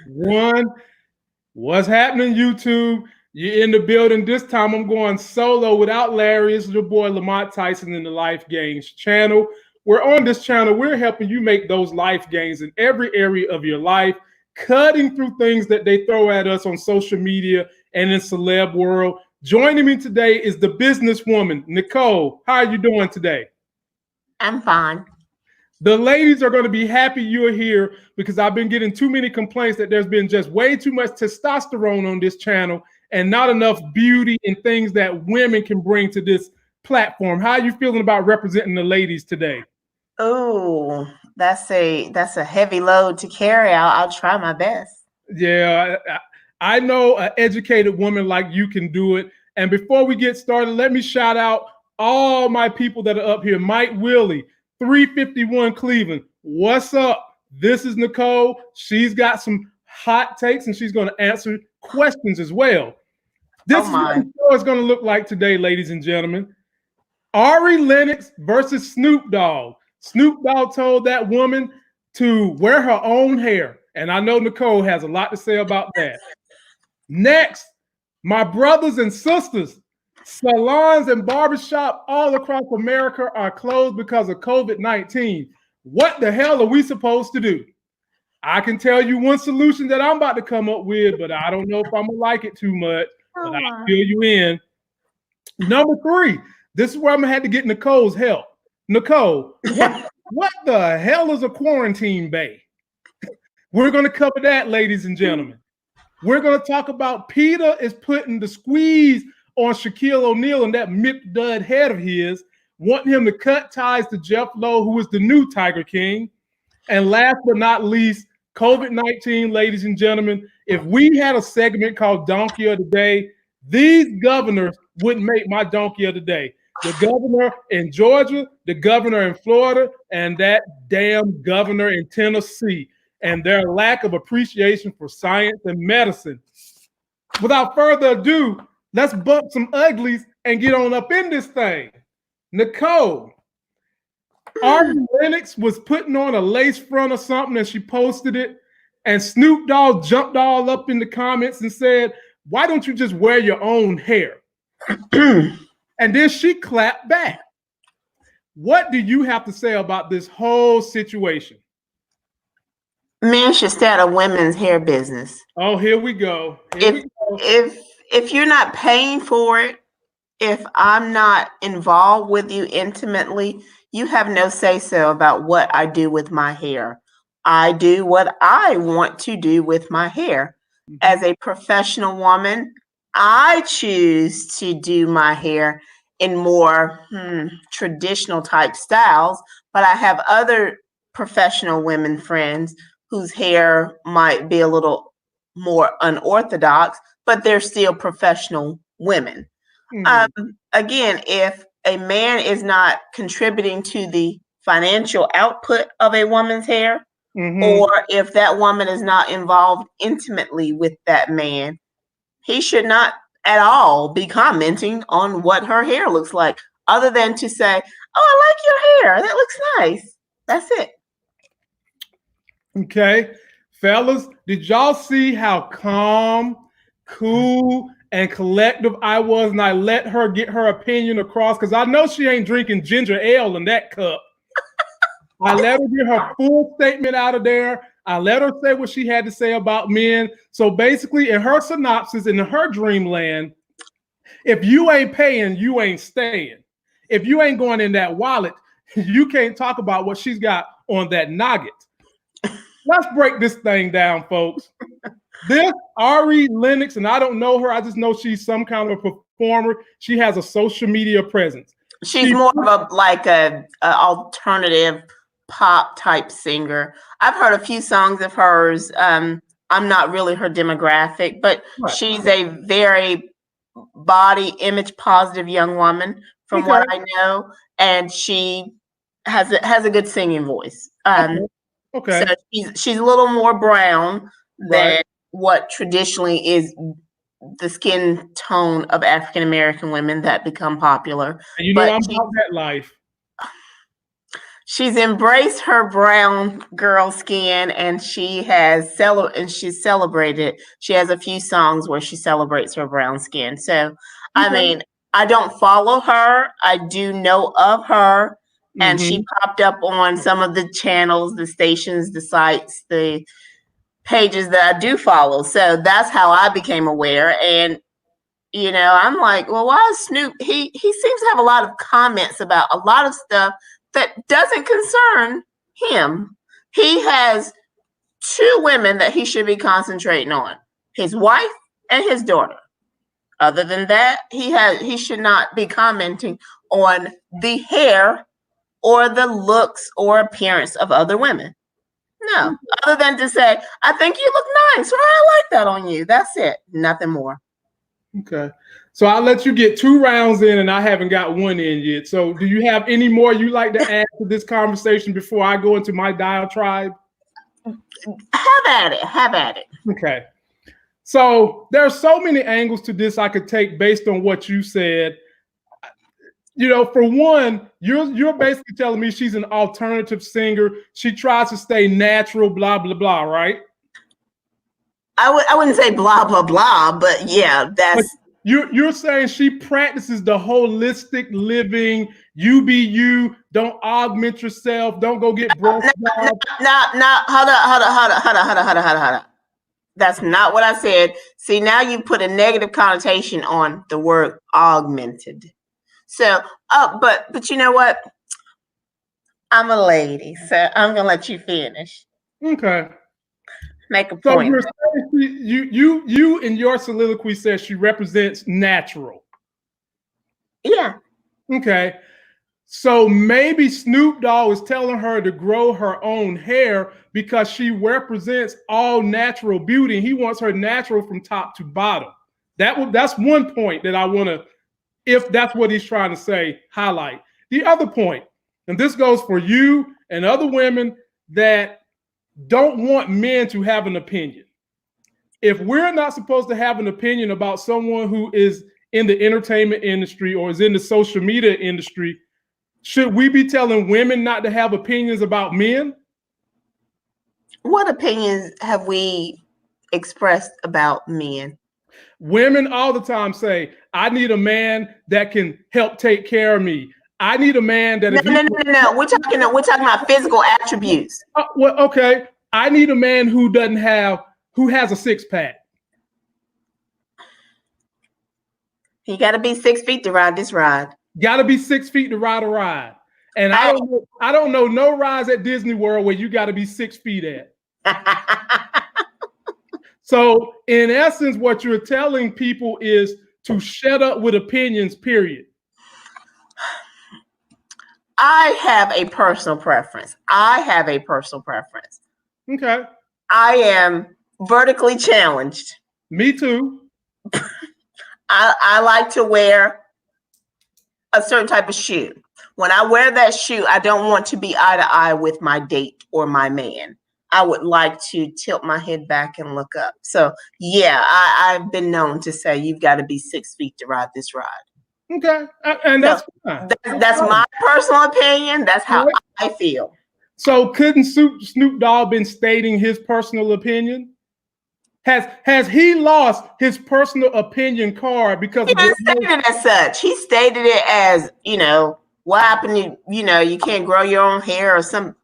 One, what's happening, YouTube? You're in the building. This time I'm going solo without Larry. It's your boy Lamont Tyson in the Life Gains channel. We're on this channel. We're helping you make those life gains in every area of your life, cutting through things that they throw at us on social media and in celeb world. Joining me today is the businesswoman, Nicole. How are you doing today? I'm fine. The ladies are going to be happy you're here because I've been getting too many complaints that there's been just way too much testosterone on this channel and not enough beauty and things that women can bring to this platform. How are you feeling about representing the ladies today? Oh, that's a heavy load to carry. I'll try my best. Yeah, I know an educated woman like you can do it. And before we get started, let me shout out all my people that are up here. Mike Willie, 351 Cleveland. What's up? This is Nicole. She's got some hot takes and she's going to answer questions as well. This is what the show is going to look like today, ladies and gentlemen. Ari Lennox versus Snoop Dogg. Snoop Dogg told that woman to wear her own hair. And I know Nicole has a lot to say about that. Next, my brothers and sisters, salons and barbershop all across America are closed because of COVID-19. What the hell are we supposed to do? I can tell you one solution that I'm about to come up with, but I don't know if I'm going to like it too much, but I'll fill you in. Number 3, this is where I'm going to have to get Nicole's help. Nicole, what the hell is a quarantine bay? We're going to cover that, ladies and gentlemen. We're going to talk about Peter is putting the squeeze on Shaquille O'Neal and that Mick Dud head of his, wanting him to cut ties to Jeff Lowe, who is the new Tiger King. And last but not least, COVID-19, ladies and gentlemen. If we had a segment called Donkey of the Day, these governors wouldn't make my Donkey of the Day. The governor in Georgia, the governor in Florida, and that damn governor in Tennessee, and their lack of appreciation for science and medicine. Without further ado, let's bump some uglies and get on up in this thing. Nicole, Ari Lennox was putting on a lace front or something and she posted it, and Snoop Dogg jumped all up in the comments and said, why don't you just wear your own hair? And then she clapped back. What do you have to say about this whole situation? Men should start a women's hair business. Oh, here we go. If you're not paying for it, if I'm not involved with you intimately, you have no say-so about what I do with my hair. I do what I want to do with my hair. As a professional woman, I choose to do my hair in more traditional type styles, but I have other professional women friends whose hair might be a little more unorthodox, but they're still professional women. Again, if a man is not contributing to the financial output of a woman's hair, or if that woman is not involved intimately with that man, he should not at all be commenting on what her hair looks like, other than to say, oh, I like your hair. That looks nice. That's it. Okay. Fellas, did y'all see how calm, cool, and collective I was, and I let her get her opinion across? Because I know she ain't drinking ginger ale in that cup. I let her get her full statement out of there. I let her say what she had to say about men. So basically, in her synopsis, in her dreamland, if you ain't paying, you ain't staying. If you ain't going in that wallet, you can't talk about what she's got on that nugget. Let's break this thing down, folks. This Ari Lennox, and I don't know her. I just know she's some kind of a performer. She has a social media presence. She's more of a alternative pop type singer. I've heard a few songs of hers. I'm not really her demographic, but she's a very body image positive young woman from what I know, and she has a good singing voice. So she's a little more brown than what traditionally is the skin tone of African American women that become popular. And you know, I'm about that life. She's embraced her brown girl skin, and she celebrated. She has a few songs where she celebrates her brown skin. So, I mean, I don't follow her. I do know of her, and she popped up on some of the channels, the stations, the sites, the pages that I do follow. So that's how I became aware. And I'm like, well, why is Snoop? He seems to have a lot of comments about a lot of stuff that doesn't concern him. He has two women that he should be concentrating on: his wife and his daughter. Other than that, he should not be commenting on the hair or the looks or appearance of other women. No, other than to say, I think you look nice, or I like that on you. That's it. Nothing more. Okay. So I'll let you get 2 rounds in, and I haven't got one in yet. So do you have any more you like to add to this conversation before I go into my diatribe? Have at it. Have at it. Okay. So there are so many angles to this I could take based on what you said. For one, you're basically telling me she's an alternative singer. She tries to stay natural, blah, blah, blah, right? I wouldn't say blah, blah, blah, but yeah, that's... But you're saying she practices the holistic living, you be you, don't augment yourself, don't go get broke. No, hold on. That's not what I said. See, now you put a negative connotation on the word augmented. So, but you know what? I'm a lady, so I'm gonna let you finish. Okay. Make a point. So you in your soliloquy says she represents natural. Yeah. Okay. So maybe Snoop Dogg is telling her to grow her own hair because she represents all natural beauty. He wants her natural from top to bottom. That's one point that I want to, if that's what he's trying to say, highlight. The other point, and this goes for you and other women that don't want men to have an opinion. If we're not supposed to have an opinion about someone who is in the entertainment industry or is in the social media industry, should we be telling women not to have opinions about men? What opinions have we expressed about men? Women all the time say, I need a man that can help take care of me. I need a man that... No. We're talking about physical attributes. Well, okay. I need a man who has a six-pack. He got to be 6 feet to ride this ride. Got to be 6 feet to ride a ride. And I don't know no rides at Disney World where you got to be 6 feet at. So in essence, what you're telling people is to shut up with opinions, period. I have a personal preference. Okay. I am vertically challenged. Me too. I like to wear a certain type of shoe. When I wear that shoe, I don't want to be eye to eye with my date or my man. I would like to tilt my head back and look up. So yeah, I've been known to say you've got to be 6 feet to ride this ride. Okay, and that's fine. That's my personal opinion. That's how I feel. So couldn't Snoop Dogg been stating his personal opinion? Has he lost his personal opinion card because he didn't state it as such? He stated it as, what happened? You can't grow your own hair or some.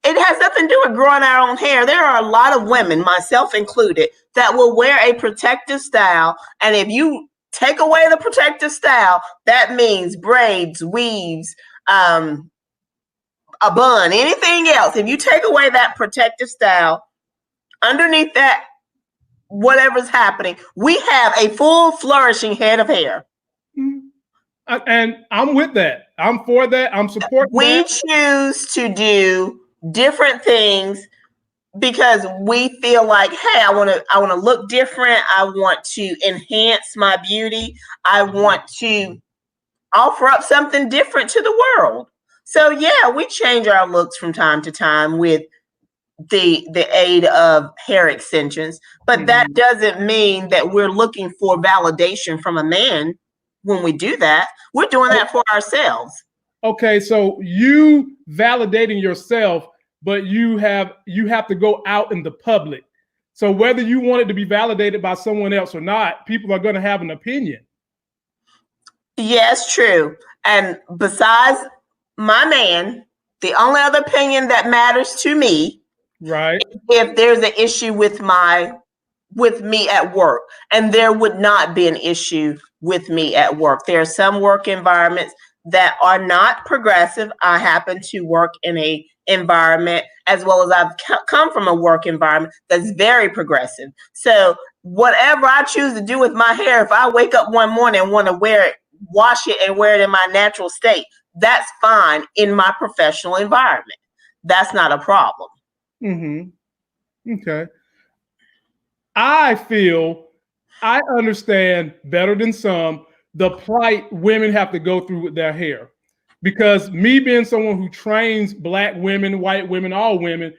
It has nothing to do with growing our own hair. There are a lot of women, myself included, that will wear a protective style, and if you take away the protective style, that means braids, weaves, a bun, anything else. If you take away that protective style, underneath that, whatever's happening, we have a full flourishing head of hair. And I'm with that. I'm for that. I'm supporting we that. Choose to do different things because we feel like, hey, I want to look different. I want to enhance my beauty. I want to offer up something different to the world. So yeah, we change our looks from time to time with the aid of hair extensions, but that doesn't mean that we're looking for validation from a man when we do that. We're doing that for ourselves. okay, so you validating yourself, but you have to go out in the public. So whether you want it to be validated by someone else or not, people are going to have an opinion. Yes, true. And besides my man, the only other opinion that matters to me, right, if there's an issue with me at work, and there would not be an issue with me at work. There are some work environments that are not progressive. I happen to work in a environment, as well as I've come from a work environment that's very progressive. So whatever I choose to do with my hair, if I wake up one morning and want to wear it, wash it and wear it in my natural state, that's fine in my professional environment. That's not a problem. Mm-hmm. Okay. I feel I understand better than some the plight women have to go through with their hair. Because me being someone who trains Black women, white women, all women,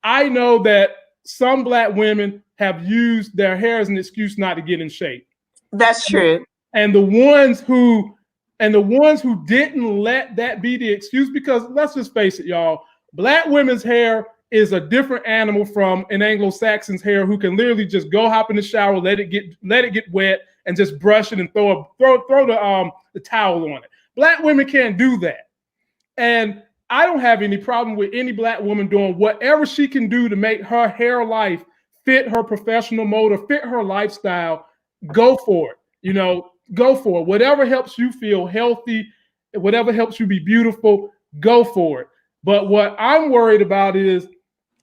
I know that some Black women have used their hair as an excuse not to get in shape. That's true. And the ones who didn't let that be the excuse, because let's just face it, y'all, Black women's hair is a different animal from an Anglo-Saxon's hair, who can literally just go hop in the shower, let it get wet, and just brush it and throw the towel on it. Black women can't do that. And I don't have any problem with any Black woman doing whatever she can do to make her hair life fit her professional mode or fit her lifestyle. Go for it. You know, go for it. Whatever helps you feel healthy, whatever helps you be beautiful, go for it. But what I'm worried about is,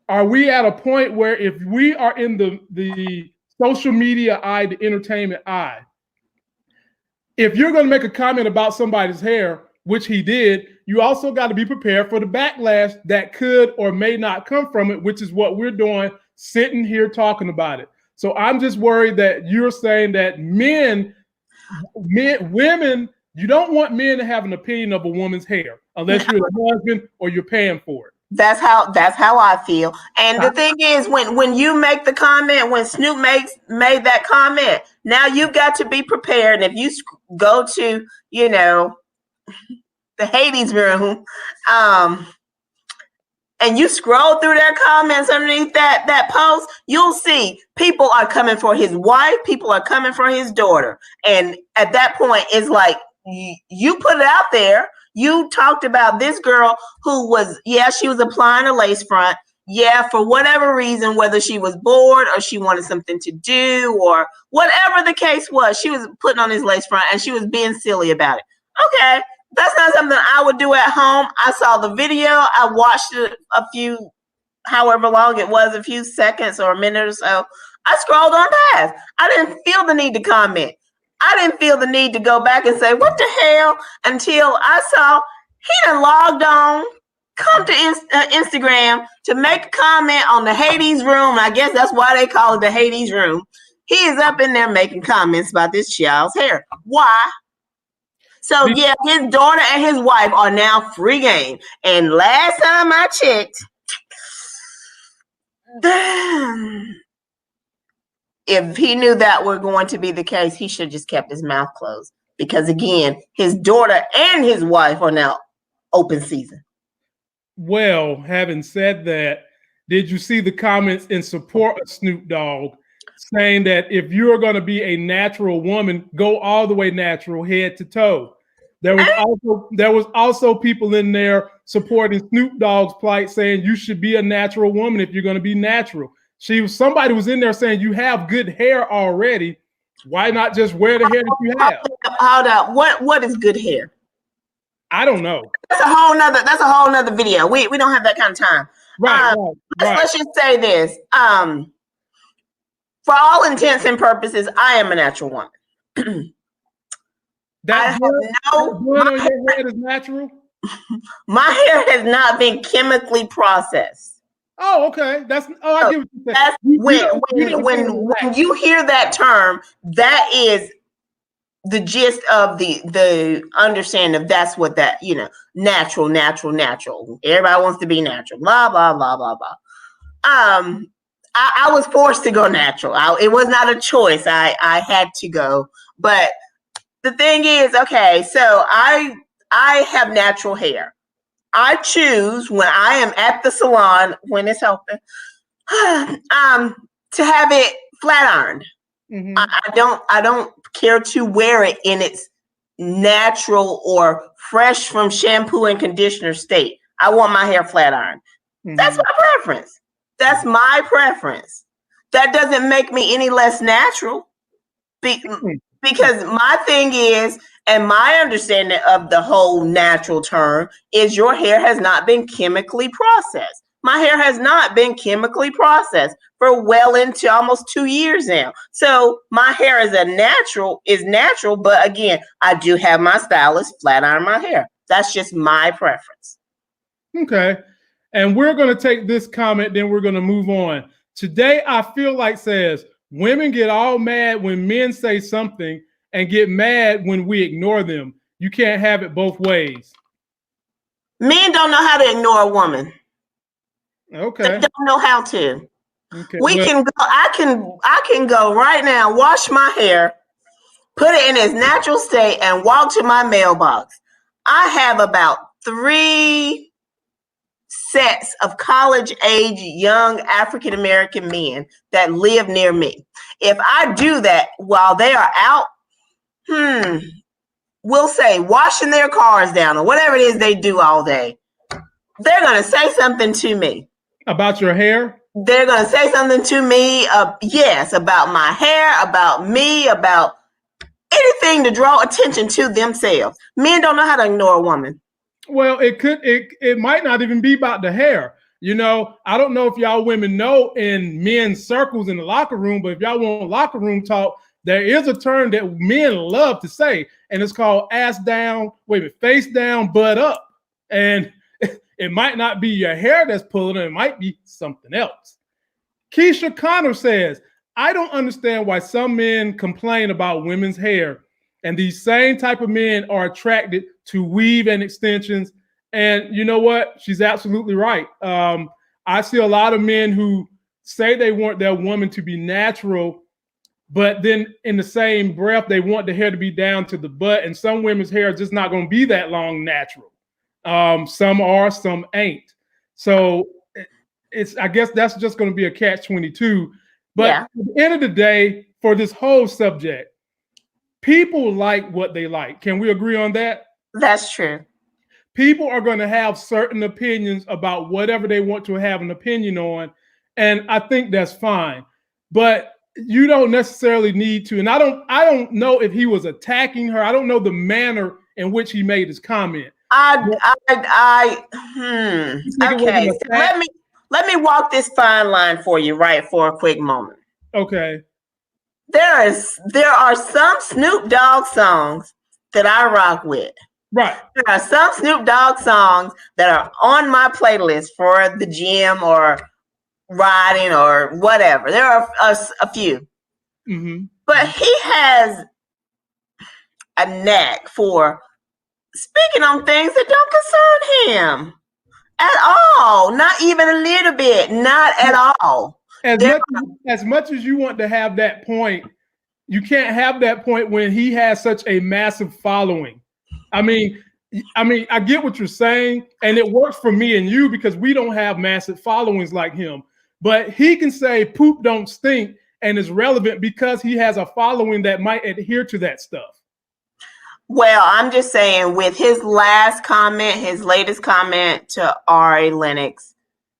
are we at a point where if we are in the social media eye, the entertainment eye, if you're going to make a comment about somebody's hair, which he did, you also got to be prepared for the backlash that could or may not come from it, which is what we're doing, sitting here talking about it. So I'm just worried that you're saying that women, you don't want men to have an opinion of a woman's hair unless you're a husband or you're paying for it. That's how I feel. And the thing is, when you make the comment, when Snoop made that comment, now you've got to be prepared. And if you go to, the Hades room, and you scroll through their comments underneath that post, you'll see people are coming for his wife, people are coming for his daughter. And at that point, it's like, you put it out there. You talked about this girl who she was applying a lace front. Yeah, for whatever reason, whether she was bored or she wanted something to do or whatever the case was, she was putting on this lace front and she was being silly about it. Okay, that's not something I would do at home. I saw the video. I watched it however long it was, a few seconds or a minute or so. I scrolled on past. I didn't feel the need to comment. I didn't feel the need to go back and say, what the hell, until I saw he done logged on, come to Instagram to make a comment on the Hades room. I guess that's why they call it the Hades room. He is up in there making comments about this child's hair. Why? So, yeah, his daughter and his wife are now free game. And last time I checked, if he knew that were going to be the case, he should have just kept his mouth closed. Because, again, his daughter and his wife are now open season. Well, having said that, did you see the comments in support of Snoop Dogg saying that if you're going to be a natural woman, go all the way natural, head to toe? There was also people in there supporting Snoop Dogg's plight, saying you should be a natural woman if you're going to be natural. Somebody was in there saying you have good hair already. Why not just wear the hair that you have? Hold up. What is good hair? I don't know. That's a whole nother video. We don't have that kind of time. Right. Let's just say this. For all intents and purposes, I am a natural woman. That blood on your head is natural? My hair has not been chemically processed. Oh, okay. I get what you said. When you hear that term, that is the gist of the understanding of that's what that, natural. Everybody wants to be natural. Blah, blah, blah, blah, blah. I was forced to go natural. It was not a choice. I had to go. But the thing is, okay, so I have natural hair. I choose when I am at the salon when it's open, to have it flat ironed. Mm-hmm. I don't care to wear it in its natural or fresh from shampoo and conditioner state. I want my hair flat ironed. Mm-hmm. That's my preference. That's my preference. That doesn't make me any less natural. Because my thing is, and my understanding of the whole natural term is your hair has not been chemically processed. My hair has not been chemically processed for well into almost 2 years now. So my hair is natural, but again, I do have my stylist flat iron my hair. That's just my preference. Okay. And we're going to take this comment, then we're going to move on. Today, I feel like says, women get all mad when men say something and get mad when we ignore them. You can't have it both ways. Men don't know how to ignore a woman. Okay. They don't know how to. Okay. We can go. I can go right now, wash my hair, put it in its natural state, and walk to my mailbox. I have about 3 sets of college age young African American men that live near me. If I do that while they are out, we'll say washing their cars down or whatever it is they do all day, they're going to say something to me. About your hair? They're going to say something to me, yes, about my hair, about me, about anything to draw attention to themselves. Men don't know how to ignore a woman. Well, it might not even be about the hair. You know, I don't know if y'all women know in men's circles in the locker room, but if y'all want locker room talk, there is a term that men love to say, and it's called face down, butt up. And it might not be your hair that's pulling, it might be something else. Keisha Connor says, I don't understand why some men complain about women's hair, and these same type of men are attracted to weave and extensions. And you know what? She's absolutely right. I see a lot of men who say they want their woman to be natural, but then in the same breath, they want the hair to be down to the butt. And some women's hair is just not going to be that long natural. Some are, some ain't. So I guess that's just going to be a catch-22. But at the end of the day, for this whole subject, people like what they like. Can we agree on that? That's true. People are going to have certain opinions about whatever they want to have an opinion on. And I think that's fine. But you don't necessarily need to. And I don't know if he was attacking her. I don't know the manner in which he made his comment. Okay. So let me walk this fine line for you, right, for a quick moment. Okay. There are some Snoop Dogg songs that I rock with. Right. There are some Snoop Dogg songs that are on my playlist for the gym or riding or whatever. There are a few. Mm-hmm. But he has a knack for speaking on things that don't concern him at all. Not even a little bit. Not at all. As much as you want to have that point, you can't have that point when he has such a massive following. I mean, I get what you're saying, and it works for me and you because we don't have massive followings like him. But he can say poop don't stink and is relevant because he has a following that might adhere to that stuff. Well, I'm just saying with his latest comment to Ari Lennox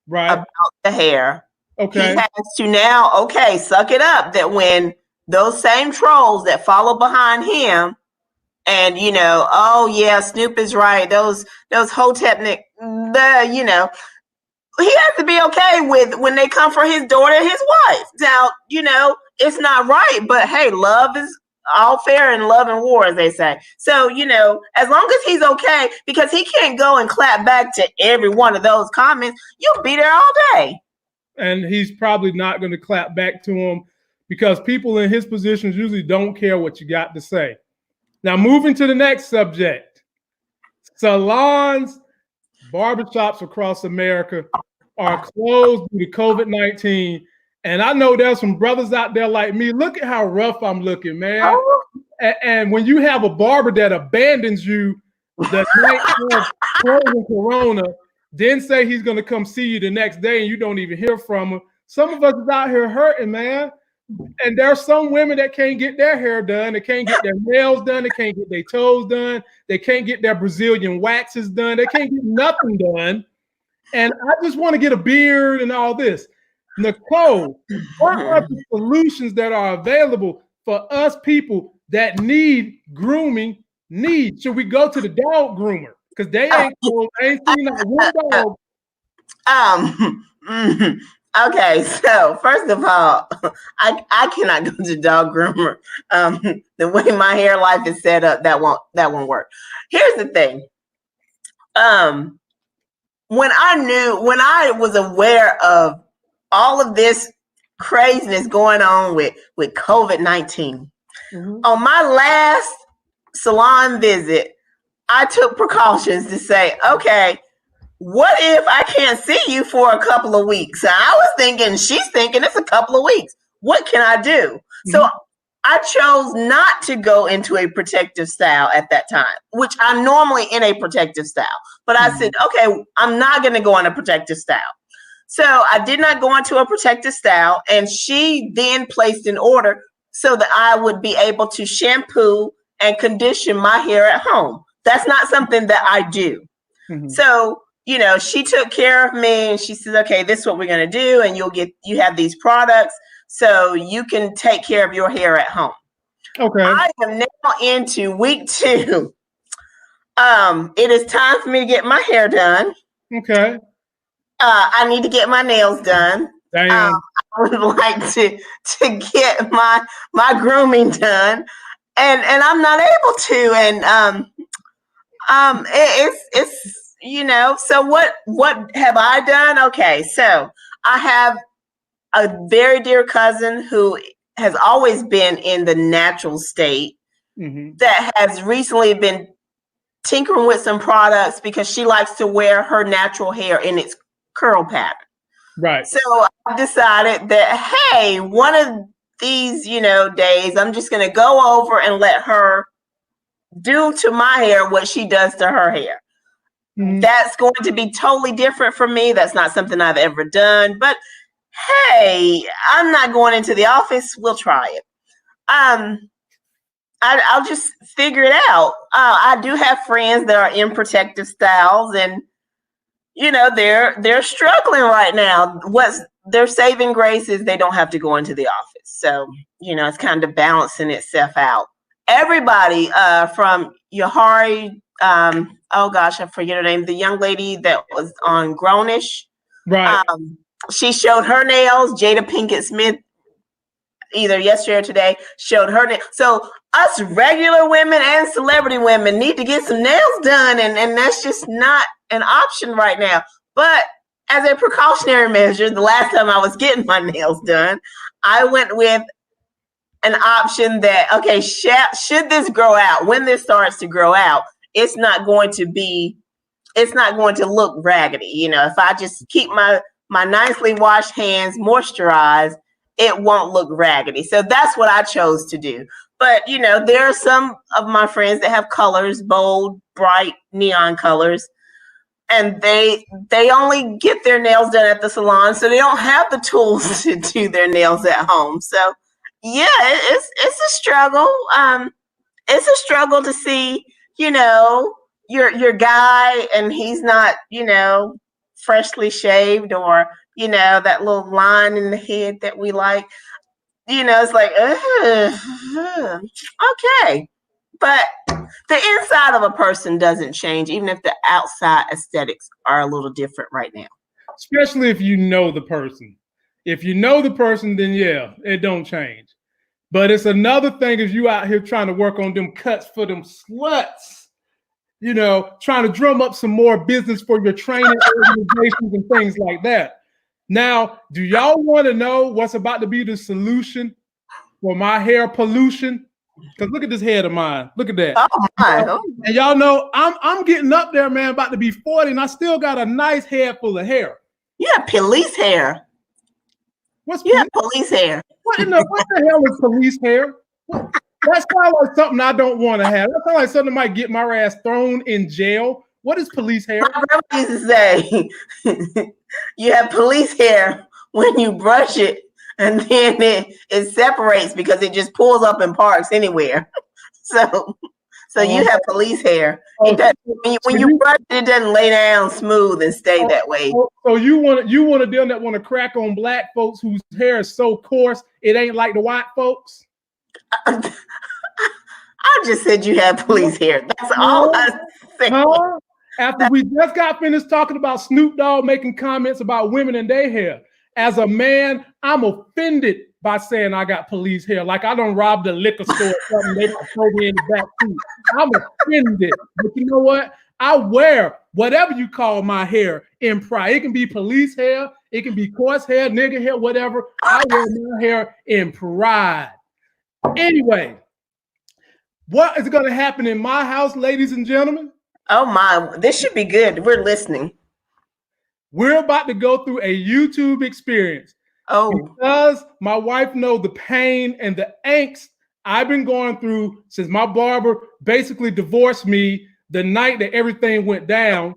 about the hair, he has to now, suck it up that when those same trolls that follow behind him and, oh yeah, Snoop is right. Those Hotepnik, he has to be okay with when they come for his daughter and his wife. Now, it's not right, but hey, love is all fair in love and war, as they say. So, as long as he's okay, because he can't go and clap back to every one of those comments, you'll be there all day. And he's probably not going to clap back to him because people in his positions usually don't care what you got to say. Now, moving to the next subject. Salons, barbershops across America are closed due to COVID-19. And I know there's some brothers out there like me. Look at how rough I'm looking, man. And when you have a barber that abandons you the night of closing Corona, then say he's going to come see you the next day and you don't even hear from him. Some of us is out here hurting, man. And there's some women that can't get their hair done. They can't get their nails done. They can't get their toes done. They can't get their Brazilian waxes done. They can't get nothing done. And I just want to get a beard and all this. Nicole, what are the solutions that are available for us people that need grooming needs? Should we go to the dog groomer? Because they ain't seen not one dog. Okay, so first of all, I cannot go to dog groomer. The way my hair life is set up, that won't work. Here's the thing. When I was aware of all of this craziness going on with COVID-19, on my last salon visit, I took precautions to say, okay, what if I can't see you for a couple of weeks? And I was thinking, she's thinking it's a couple of weeks. What can I do? So I chose not to go into a protective style at that time, which I'm normally in a protective style. But I said, okay, I'm not going to go on a protective style. So I did not go into a protective style. And she then placed an order so that I would be able to shampoo and condition my hair at home. That's not something that I do. So, she took care of me and she said, okay, this is what we're going to do. And you have these products so you can take care of your hair at home. Okay. I am now into week 2. It is time for me to get my hair done. Okay. I need to get my nails done. Damn. I would like to get my grooming done. And I'm not able to. And it's so what have I done? Okay, so I have a very dear cousin who has always been in the natural state that has recently been tinkering with some products because she likes to wear her natural hair in its curl pattern. Right. So I decided that, hey, one of these, days, I'm just going to go over and let her do to my hair what she does to her hair. That's going to be totally different for me. That's not something I've ever done. But hey, I'm not going into the office. We'll try it. I'll just figure it out. I do have friends that are in protective styles, and they're struggling right now. What's their saving grace is they don't have to go into the office. So it's kind of balancing itself out. Everybody from Yahari. Oh gosh, I forget her name. The young lady that was on Grownish. Right. She showed her nails. Jada Pinkett Smith, either yesterday or today, showed her nails. So us regular women and celebrity women need to get some nails done, and that's just not an option right now. But as a precautionary measure, the last time I was getting my nails done, I went with an option that, okay, should this grow out, when this starts to grow out, it's not going to look raggedy. If I just keep my nicely washed hands moisturized, it won't look raggedy. So that's what I chose to do. But, there are some of my friends that have colors, bold, bright, neon colors, and they only get their nails done at the salon, so they don't have the tools to do their nails at home. So, yeah, it's a struggle. It's a struggle to see, your guy and he's not, freshly shaved, or, that little line in the head that we like. It's like, okay. But the inside of a person doesn't change, even if the outside aesthetics are a little different right now. Especially if you know the person. If you know the person, then yeah, it don't change. But it's another thing if you out here trying to work on them cuts for them sluts, trying to drum up some more business for your training organizations and things like that. Now, do y'all want to know what's about to be the solution for my hair pollution? Because look at this head of mine. Look at that. Oh my! And y'all know I'm getting up there, man. About to be 40, and I still got a nice head full of hair. You have police hair. What's you have police hair? What the hell is police hair? That sounds like something I don't want to have. That sounds like something that might get my ass thrown in jail. What is police hair? My grandma used to say, you have police hair when you brush it, and then it separates because it just pulls up and parks anywhere. So you have police hair. It does, when you brush it, it doesn't lay down smooth and stay that way. So you want to them that want to crack on black folks whose hair is so coarse it ain't like the white folks? I just said you have police hair. That's all I said. After we just got finished talking about Snoop Dogg making comments about women and their hair. As a man, I'm offended by saying I got police hair. Like I done robbed a liquor store or something. They throw me in the back seat. I'm offended. But you know what? I wear whatever you call my hair in pride. It can be police hair. It can be coarse hair, nigga hair, whatever. I wear my hair in pride. Anyway, what is going to happen in my house, ladies and gentlemen? Oh my, this should be good. We're listening. We're about to go through a YouTube experience. Oh. Because my wife knows the pain and the angst I've been going through since my barber basically divorced me the night that everything went down.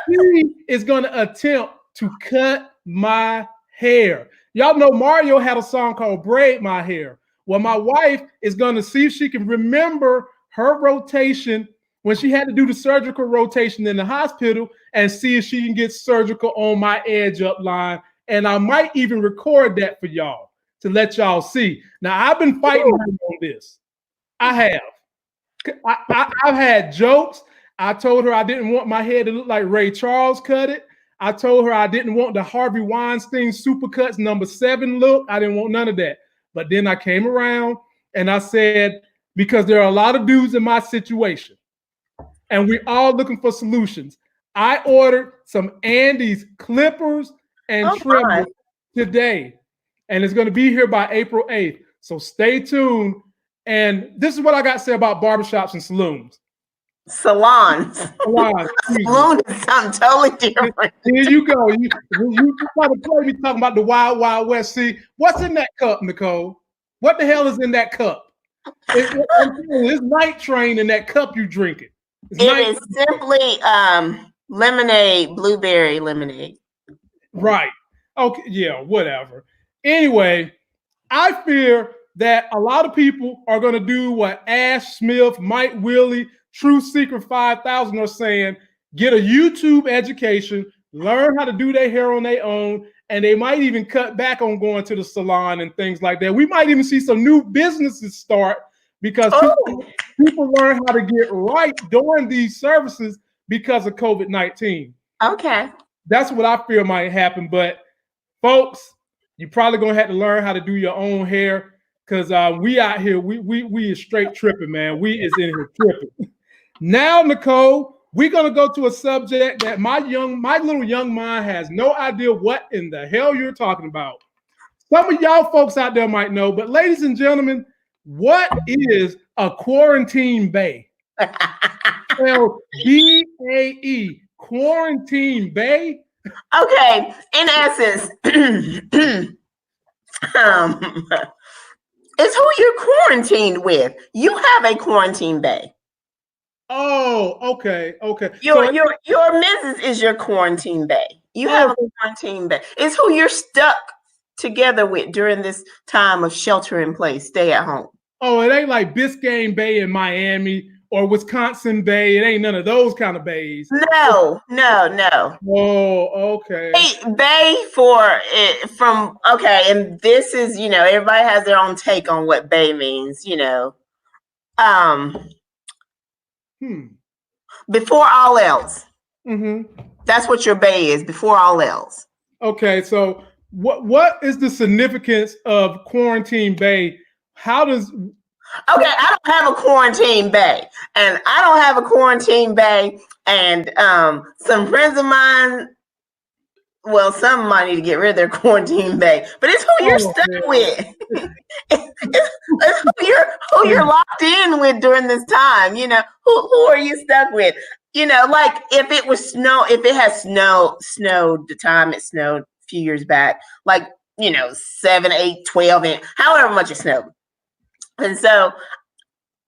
She is going to attempt to cut my hair. Y'all know Mario had a song called Braid My Hair. Well, my wife is going to see if she can remember her rotation when she had to do the surgical rotation in the hospital and see if she can get surgical on my edge up line. And I might even record that for y'all to let y'all see. Now, I've been fighting her on this. I have. I've had jokes. I told her I didn't want my hair to look like Ray Charles cut it. I told her I didn't want the Harvey Weinstein Supercuts #7 look. I didn't want none of that. But then I came around and I said, because there are a lot of dudes in my situation and we're all looking for solutions, I ordered some Andy's clippers and trimmers today. And it's going to be here by April 8th. So stay tuned. And this is what I got to say about barbershops and saloons. Salons. Saloon is something totally different. Here you go. You try to play me talking about the Wild Wild West. See, what's in that cup, Nicole? What the hell is in that cup? It's Night Train in that cup you drinking. It is simply lemonade, blueberry lemonade. Right. Okay. Yeah, whatever. Anyway, I fear that a lot of people are going to do what Ash Smith, Mike Willie, True Secret 5000 are saying, get a YouTube education, learn how to do their hair on their own, and they might even cut back on going to the salon and things like that. We might even see some new businesses start because people learn how to get right during these services because of COVID-19. Okay. That's what I fear might happen. But folks, you're probably going to have to learn how to do your own hair because we out here, we is straight tripping, man. We is in here tripping. Now, Nicole, we're going to go to a subject that my little young mind has no idea what in the hell you're talking about. Some of y'all folks out there might know, but ladies and gentlemen, what is a quarantine bay? Spelled B-A-E, quarantine bay? Okay, in essence, it's who you're quarantined with. You have a quarantine bay. Oh, okay. Your missus is your quarantine bay. You have a quarantine bay. It's who you're stuck together with during this time of shelter in place, stay at home. Oh, it ain't like Biscayne Bay in Miami or Wisconsin Bay. It ain't none of those kind of bays. No. Oh, okay. Bay and this is, everybody has their own take on what bay means, Before all else. Mm-hmm. That's what your bay is, before all else. Okay, so what is the significance of quarantine bay? How does... Okay, I don't have a quarantine bay. And I don't have a quarantine bay. And some friends of mine, well, some might need to get rid of their quarantine bay. But it's who you're stuck with. It's who you're locked in with during this time. Who are you stuck with? Like if it was snow, if it has snowed the time it snowed a few years back, like 7, 8, 12 inch, however much it snowed. And so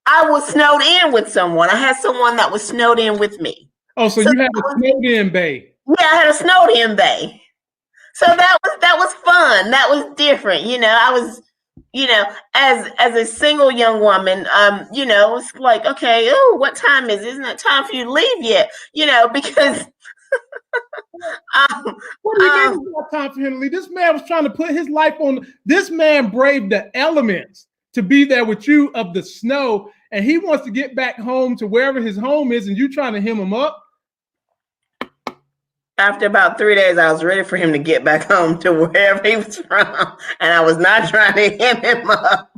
I was snowed in with someone. I had someone that was snowed in with me. Oh, so you had a snowed in bay. Yeah, I had a snowed in bay. So that was fun. That was different. I was, as a single young woman, it's like, okay, oh, what time is it? Isn't it time for you to leave yet? Because What do you mean it's not time for him to leave? This man was trying to put his life on. This man braved the elements to be there with you of the snow, and he wants to get back home to wherever his home is, and you trying to hem him up. After about 3 days, I was ready for him to get back home to wherever he was from, and I was not trying to hem him up.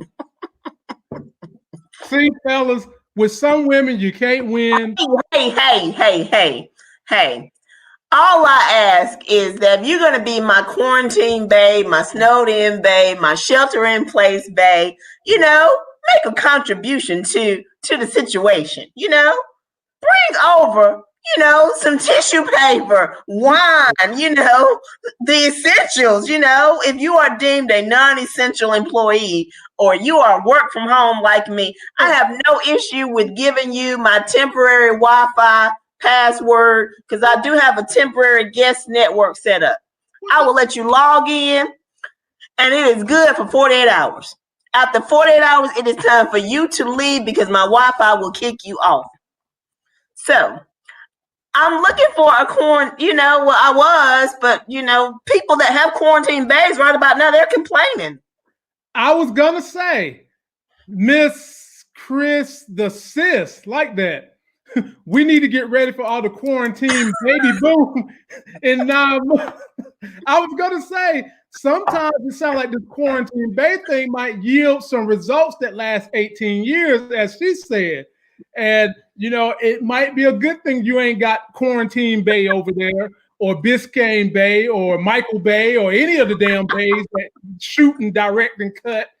See, fellas, with some women, you can't win. Hey. All I ask is that if you're going to be my quarantine bae, my snowed in bae, my shelter in place bae, make a contribution to the situation, bring over, some tissue paper, wine, the essentials, if you are deemed a non-essential employee or you are work from home like me, I have no issue with giving you my temporary Wi-Fi password because I do have a temporary guest network set up. I will let you log in and it is good for 48 hours. After 48 hours, it is time for you to leave because my Wi-Fi will kick you off. So I'm looking for a I was, but people that have quarantine bays right about now, they're complaining. I was gonna say, Miss Chris the sis, like that. We need to get ready for all the quarantine baby boom in 9 months. I was gonna say, sometimes it sounds like this quarantine bae thing might yield some results that last 18 years, as she said. And it might be a good thing you ain't got quarantine bae over there, or Biscayne Bay, or Michael Bay, or any of the damn bays that shoot and direct and cut.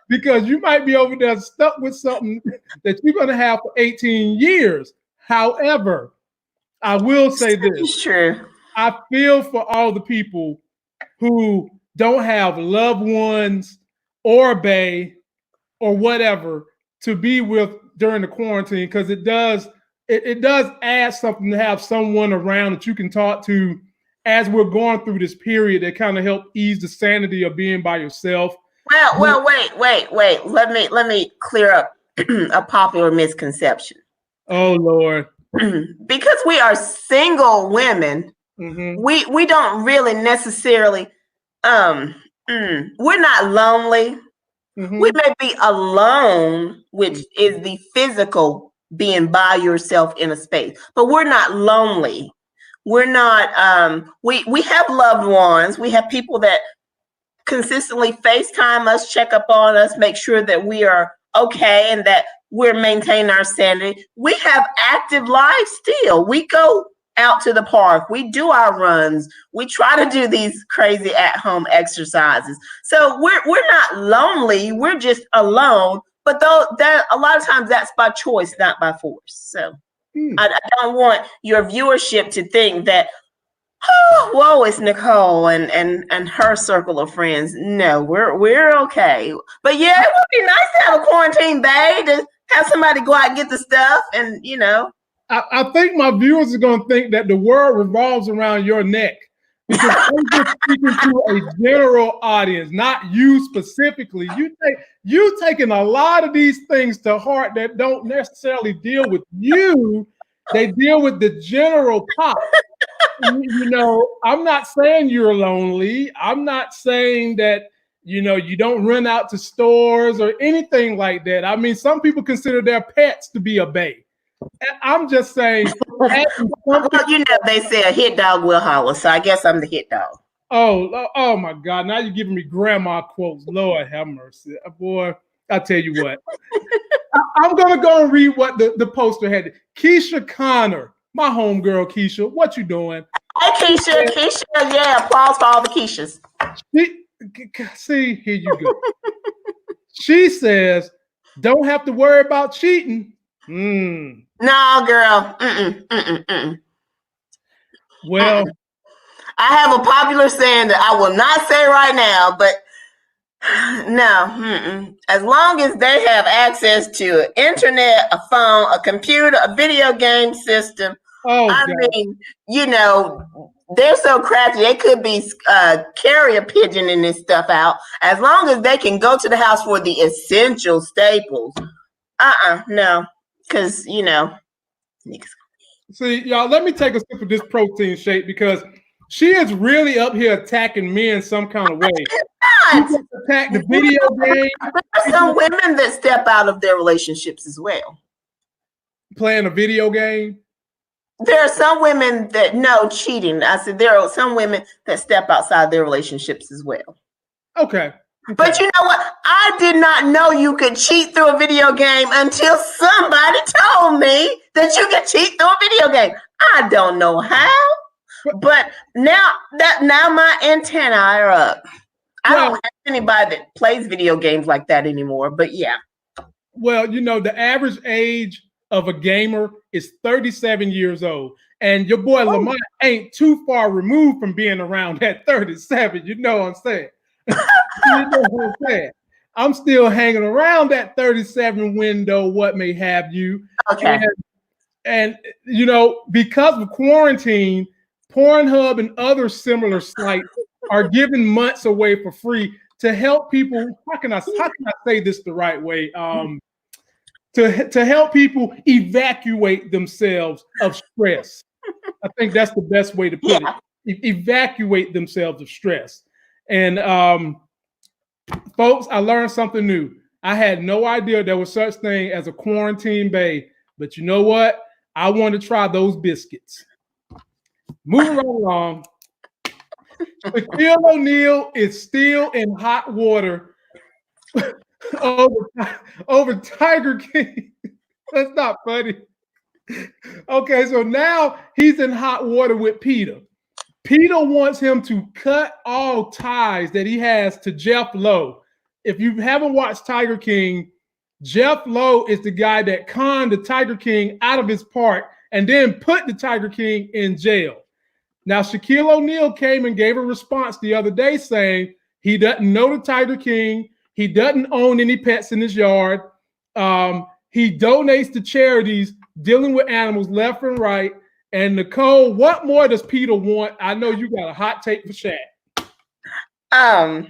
Because you might be over there stuck with something that you're going to have for 18 years. However, I will say this. It's true. I feel for all the people who don't have loved ones or a bae or whatever to be with during the quarantine, because it does add something to have someone around that you can talk to as we're going through this period that kind of help ease the sanity of being by yourself. Well, wait. Let me clear up a popular misconception. Oh Lord. Because we are single women, we don't really necessarily we're not lonely. We may be alone, which is the physical being by yourself in a space, but we're not lonely. We're not we have loved ones. We have people that consistently FaceTime us, check up on us, make sure that we are okay and that we're maintaining our sanity. We have active lives still. We go out to the park. We do our runs. We try to do these crazy at-home exercises. So we're not lonely. We're just alone. But that a lot of times that's by choice, not by force. So I don't want your viewership to think that, oh, whoa, it's Nicole and her circle of friends. No, we're okay. But yeah, it would be nice to have a quarantine bae, to have somebody go out and get the stuff, and I think my viewers are going to think that the world revolves around your neck, because I'm just speaking to a general audience, not you specifically. You taking a lot of these things to heart that don't necessarily deal with you. They deal with the general pop. I'm not saying you're lonely. I'm not saying that, you don't run out to stores or anything like that. I mean, some people consider their pets to be a bae. I'm just saying. Well, they say a hit dog will holler, so I guess I'm the hit dog. Oh my God. Now you're giving me grandma quotes. Lord have mercy. Boy, I'll tell you what. I'm going to go and read what the poster had. Keisha Connor. My homegirl, Keisha, what you doing? Hey, Keisha, yeah, applause for all the Keishas. See, here you go. She says, don't have to worry about cheating. No, girl. Well, I have a popular saying that I will not say right now, but No, mm-mm. As long as they have access to an internet, a phone, a computer, a video game system. Oh I God. mean, they're so crafty. They could be carrier pigeoning this stuff out. As long as they can go to the house for the essential staples. No, because niggas. See, y'all, let me take a sip of this protein shake because she is really up here attacking men some kind of way. She just attacked the video game. There are some women that step out of their relationships as well. Playing a video game. There are some women that know cheating. I said there are some women that step outside their relationships as well. Okay. But you know what? I did not know you could cheat through a video game until somebody told me that you could cheat through a video game. I don't know how, but now my antennae are up. I don't have anybody that plays video games like that anymore, but yeah. Well, the average age of a gamer is 37 years old. And your boy Lamont ain't too far removed from being around at 37. You know what I'm saying? You know what I'm saying? I'm still hanging around that 37 window, what may have you. Okay. And because of quarantine, Pornhub and other similar sites are giving months away for free to help people. How can I say this the right way? To help people evacuate themselves of stress. I think that's the best way to put it. Evacuate themselves of stress. And folks, I learned something new. I had no idea there was such thing as a quarantine bae, but you know what? I want to try those biscuits. Moving right along. Shaquille O'Neal is still in hot water over Tiger King. That's not funny. Okay, so now he's in hot water with Peter. Peter wants him to cut all ties that he has to Jeff Lowe. If you haven't watched Tiger King, Jeff Lowe is the guy that conned the Tiger King out of his park and then put the Tiger King in jail. Now, Shaquille O'Neal came and gave a response the other day saying he doesn't know the Tiger King. He doesn't own any pets in his yard. He donates to charities dealing with animals left and right. And Nicole, what more does Peter want? I know you got a hot take for Shaq. I'm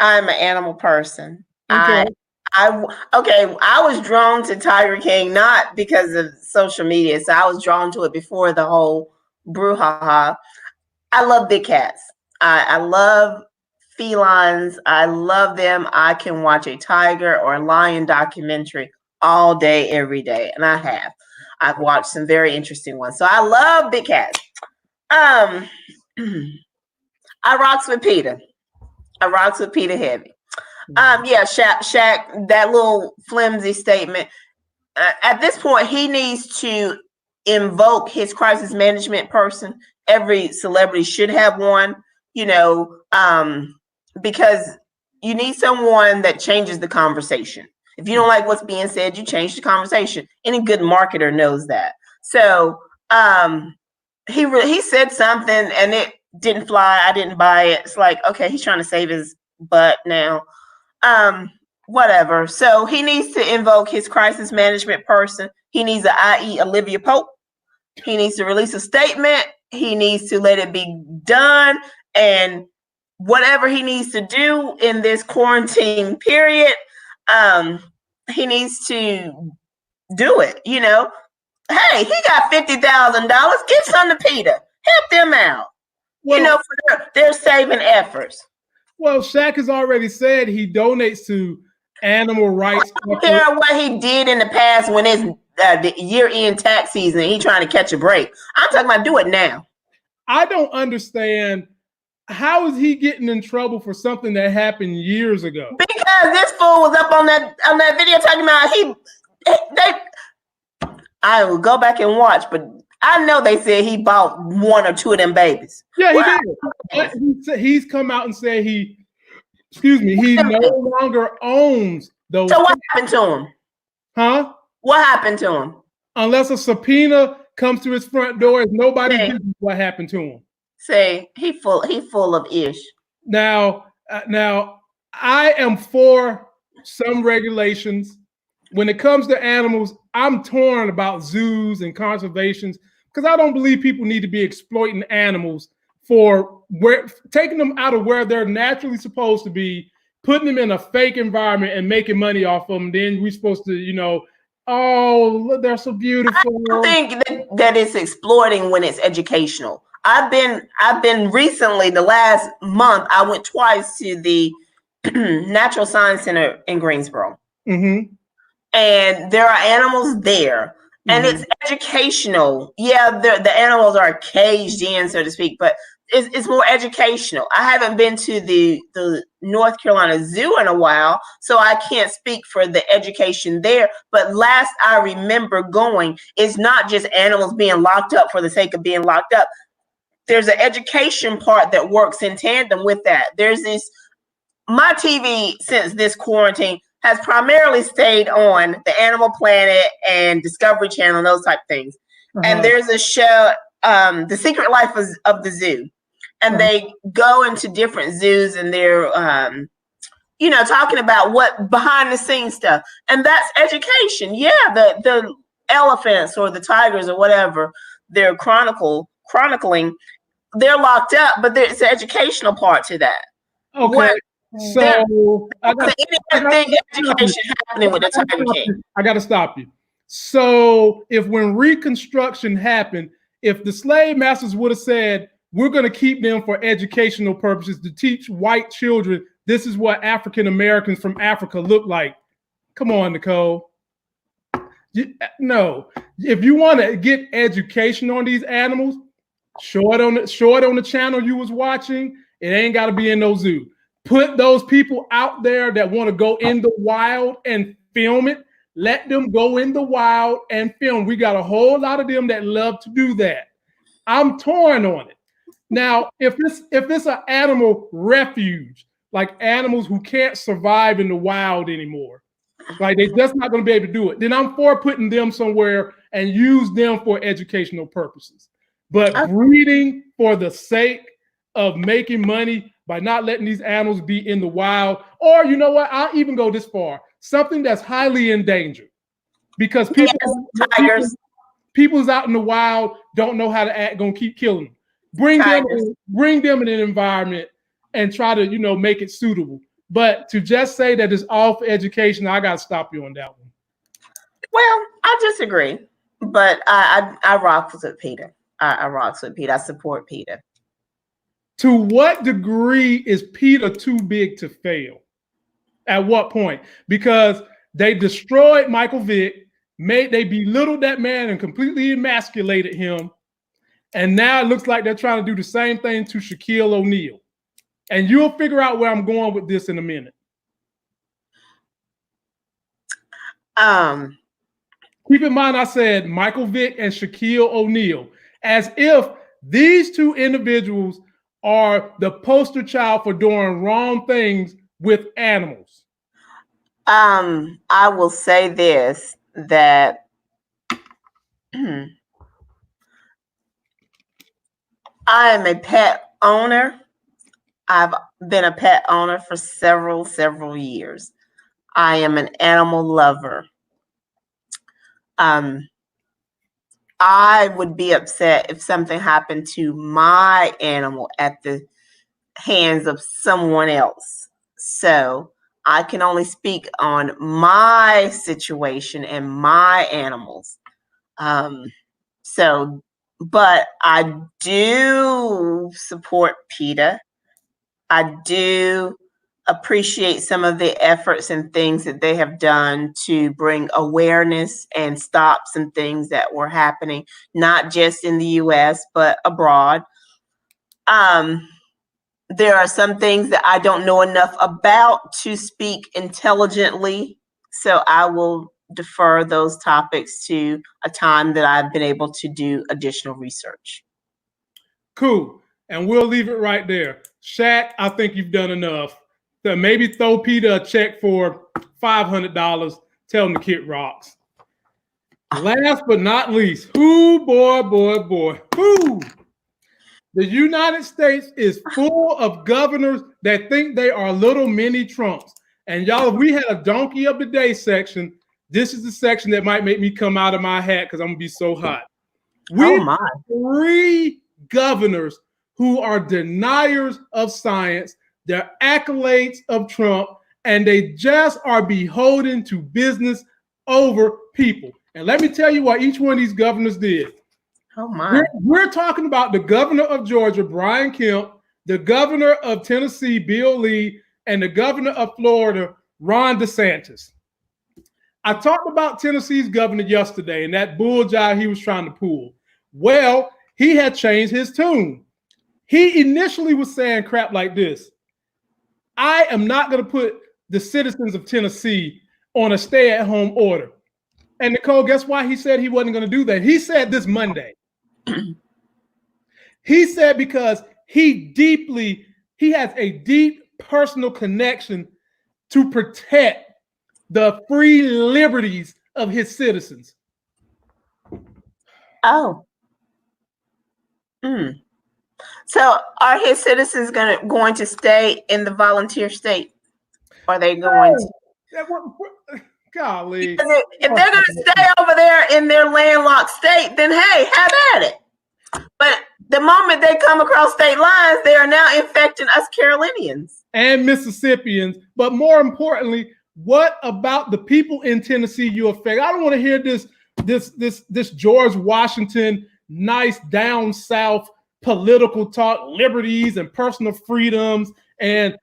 an animal person. Okay. I was drawn to Tiger King not because of social media. So I was drawn to it before the whole brouhaha. I love big cats. I love felines. I love them. I can watch a tiger or a lion documentary all day, every day. And I've watched some very interesting ones. So I love big cats. I rocks with Peter. I rocks with Peter heavy. Shaq, that little flimsy statement. At this point, he needs to invoke his crisis management person. Every celebrity should have one, because you need someone that changes the conversation. If you don't like what's being said, you change the conversation. Any good marketer knows that. So he said something and it didn't fly. I didn't buy it. It's like, okay, he's trying to save his butt now. Whatever. So he needs to invoke his crisis management person. He needs a i.e. Olivia Pope. He needs to release a statement. He needs to let it be done. And whatever he needs to do in this quarantine period, he needs to do it. Hey, he got $50,000. Give some to Peter. Help them out. Well, for their saving efforts. Well, Shaq has already said he donates to animal rights. I don't care what he did in the past when it's the year-end tax season and he's trying to catch a break. I'm talking about do it now. I don't understand. How is he getting in trouble for something that happened years ago? Because this fool was up on that video talking about I will go back and watch, but I know they said he bought one or two of them babies. Yeah, he did. He's come out and said he no longer owns those. So what happened to him? Huh? What happened to him? Unless a subpoena comes to his front door, nobody knows what happened to him. Say he full of ish. Now, I am for some regulations. When it comes to animals, I'm torn about zoos and conservations because I don't believe people need to be exploiting animals for taking them out of where they're naturally supposed to be, putting them in a fake environment and making money off of them. Then we're supposed to, oh, look, they're so beautiful. I think that it's exploiting when it's educational. I've been recently, the last month, I went twice to the Natural Science Center in Greensboro. Mm-hmm. And there are animals there. And it's educational. Yeah, the animals are caged in, so to speak, but it's more educational. I haven't been to the North Carolina Zoo in a while, so I can't speak for the education there. But last I remember going, it's not just animals being locked up for the sake of being locked up. There's an education part that works in tandem with that. My TV since this quarantine has primarily stayed on the Animal Planet and Discovery Channel and those type of things. And there's a show, The Secret Life of the Zoo. And they go into different zoos and they're, talking about what behind the scenes stuff. And that's education. Yeah, the elephants or the tigers or whatever they're chronicling, they're locked up, but there's an educational part to that. Okay. So I got to stop you. So when Reconstruction happened, if the slave masters would have said, we're going to keep them for educational purposes to teach white children, this is what African Americans from Africa look like. Come on, Nicole. No, if you want to get education on these animals, show it on the channel you was watching. It ain't got to be in no zoo. Put those people out there that want to go in the wild and film it. Let them go in the wild and film. We got a whole lot of them that love to do that. I'm torn on it. Now, if it's an animal refuge, like animals who can't survive in the wild anymore, like they're just not going to be able to do it, then I'm for putting them somewhere and use them for educational purposes. But breeding for the sake of making money by not letting these animals be in the wild, or you know what, I'll even go this far, something that's highly endangered, because people's out in the wild don't know how to act, gonna keep killing them. Bring them in an environment and try to make it suitable. But to just say that it's all for education, I gotta stop you on that one. Well, I disagree, but I rock with Peter. I rock with Peter. I support Peter. To what degree is Peter too big to fail? At what point? Because they destroyed Michael Vick, they belittled that man and completely emasculated him. And now it looks like they're trying to do the same thing to Shaquille O'Neal. And you'll figure out where I'm going with this in a minute. Keep in mind, I said Michael Vick and Shaquille O'Neal, as if these two individuals are the poster child for doing wrong things with animals. I will say this, that I am a pet owner. I've been a pet owner for several years. I am an animal lover. I would be upset if something happened to my animal at the hands of someone else. So I can only speak on my situation and my animals. But I do support PETA. I do appreciate some of the efforts and things that they have done to bring awareness and stop some things that were happening, not just in the US, but abroad. There are some things that I don't know enough about to speak intelligently, so I will defer those topics to a time that I've been able to do additional research. Cool. And we'll leave it right there. Shaq, I think you've done enough. So maybe throw Peter a check for $500. Tell him the kid rocks. Last but not least, who? The United States is full of governors that think they are little mini Trumps. And y'all, if we had a donkey of the day section, this is the section that might make me come out of my hat because I'm gonna be so hot. We have 3 governors who are deniers of science, they're accolades of Trump, and they just are beholden to business over people. And let me tell you what each one of these governors did. Oh my. We're talking about the governor of Georgia, Brian Kemp, the governor of Tennessee, Bill Lee, and the governor of Florida, Ron DeSantis. I talked about Tennessee's governor yesterday and that bull jive he was trying to pull. Well, he had changed his tune. He initially was saying crap like this. I am not going to put the citizens of Tennessee on a stay-at-home order. And Nicole, guess why he said he wasn't going to do that? He said this Monday. He said because he has a deep personal connection to protect the free liberties of his citizens. Oh. So are his citizens going to stay in the volunteer state? Are they going to? Golly. If they're going to stay over there in their landlocked state, then hey, have at it. But the moment they come across state lines, they are now infecting us Carolinians and Mississippians. But more importantly, what about the people in Tennessee you affect? I don't want to hear this George Washington, nice down south political talk, liberties and personal freedoms, and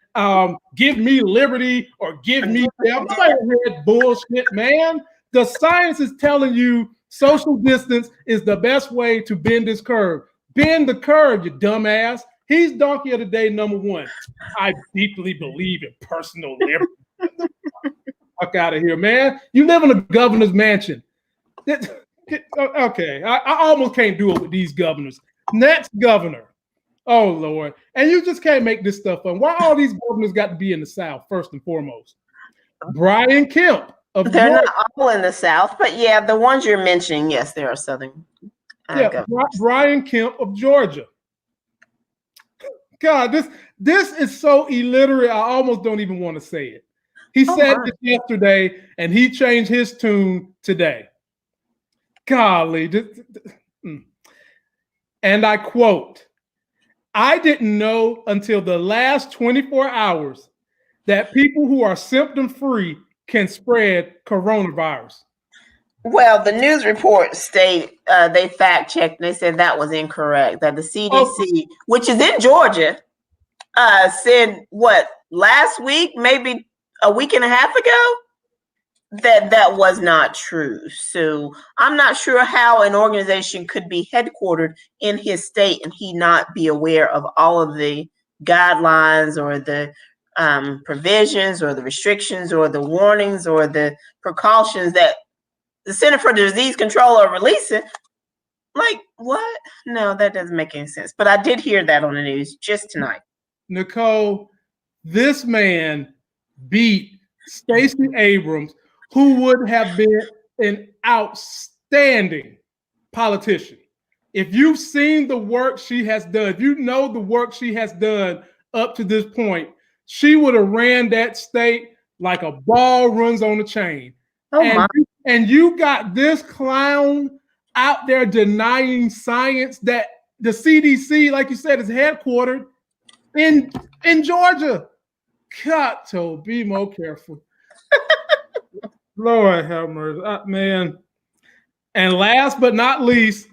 give me liberty or give me death. That bullshit, man. The science is telling you social distance is the best way to bend this curve. Bend the curve, you dumbass. He's donkey of the day #1. I deeply believe in personal liberty. Fuck out of here, man. You live in a governor's mansion. Okay, I almost can't do it with these governors. Next governor. Oh, Lord. And you just can't make this stuff up. Why all these governors got to be in the South, first and foremost? Brian Kemp. They're not all in the South, but yeah, the ones you're mentioning, yes, they are Southern. Brian Kemp of Georgia. God, this is so illiterate, I almost don't even want to say it. He said this yesterday, and he changed his tune today. Golly. And I quote, I didn't know until the last 24 hours that people who are symptom-free can spread coronavirus. Well, the news report state they fact-checked and they said that was incorrect, that the CDC, which is in Georgia, said last week, maybe a week and a half ago, that was not true. So I'm not sure how an organization could be headquartered in his state and he not be aware of all of the guidelines or the provisions or the restrictions or the warnings or the precautions that the Center for Disease Control are releasing. Like, what? No, that doesn't make any sense. But I did hear that on the news just tonight. Nicole, this man beat Stacey Abrams, who would have been an outstanding politician. If you've seen the work she has done, if you know the work she has done up to this point, she would have ran that state like a ball runs on a chain. And you got this clown out there denying science that the CDC, like you said, is headquartered in Georgia. Got to be more careful. Lord have mercy, man. And last but not least,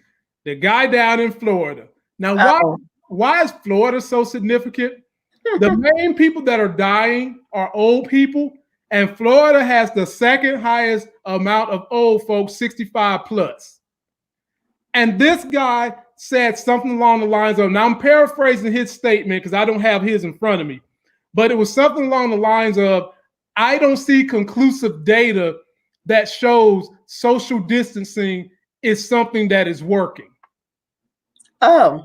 the guy down in Florida. Now, why is Florida so significant? The main people that are dying are old people, and Florida has the second highest amount of old folks, 65 plus. And this guy said something along the lines of, now I'm paraphrasing his statement because I don't have his in front of me, but it was something along the lines of, I don't see conclusive data that shows social distancing is something that is working. Oh.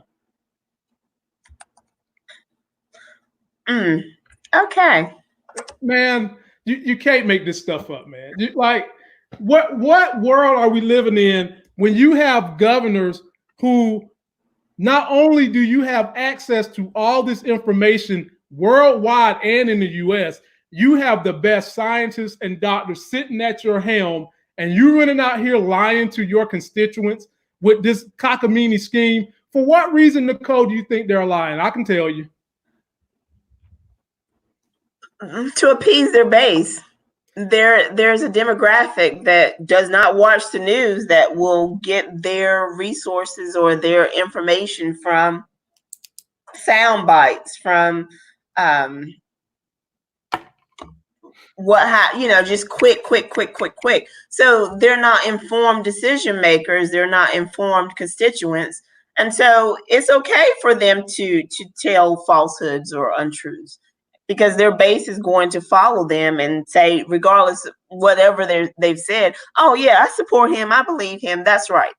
Okay. Man, you can't make this stuff up, man. What world are we living in when you have governors who Not only do you have access to all this information worldwide and in the US, you have the best scientists and doctors sitting at your helm, and you're running out here lying to your constituents with this cockamamie scheme. For what reason, Nicole, do you think they're lying? I can tell you. To appease their base. There's a demographic that does not watch the news that will get their resources or their information from sound bites, from just quick. So they're not informed decision makers. They're not informed constituents. And so it's okay for them to tell falsehoods or untruths, because their base is going to follow them and say, regardless of whatever they've said, oh yeah, I support him, I believe him, that's right.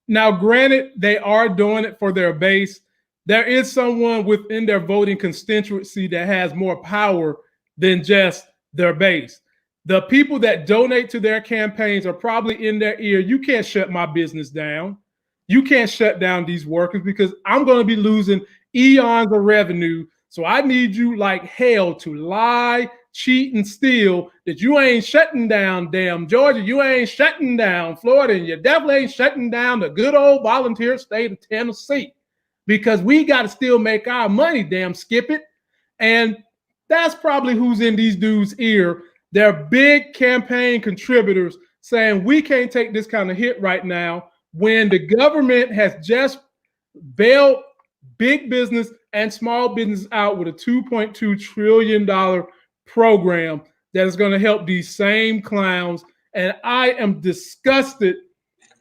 Now, granted, they are doing it for their base. There is someone within their voting constituency that has more power than just their base. The people that donate to their campaigns are probably in their ear. You can't shut my business down. You can't shut down these workers, because I'm going to be losing eons of revenue. So I need you like hell to lie, cheat, and steal, that you ain't shutting down damn Georgia, you ain't shutting down Florida, and you definitely ain't shutting down the good old volunteer state of Tennessee, because we got to still make our money, damn skip it. And that's probably who's in these dudes' ear. They're big campaign contributors saying we can't take this kind of hit right now, when the government has just bailed big business and small business out with a $2.2 trillion program that is going to help these same clowns. And I am disgusted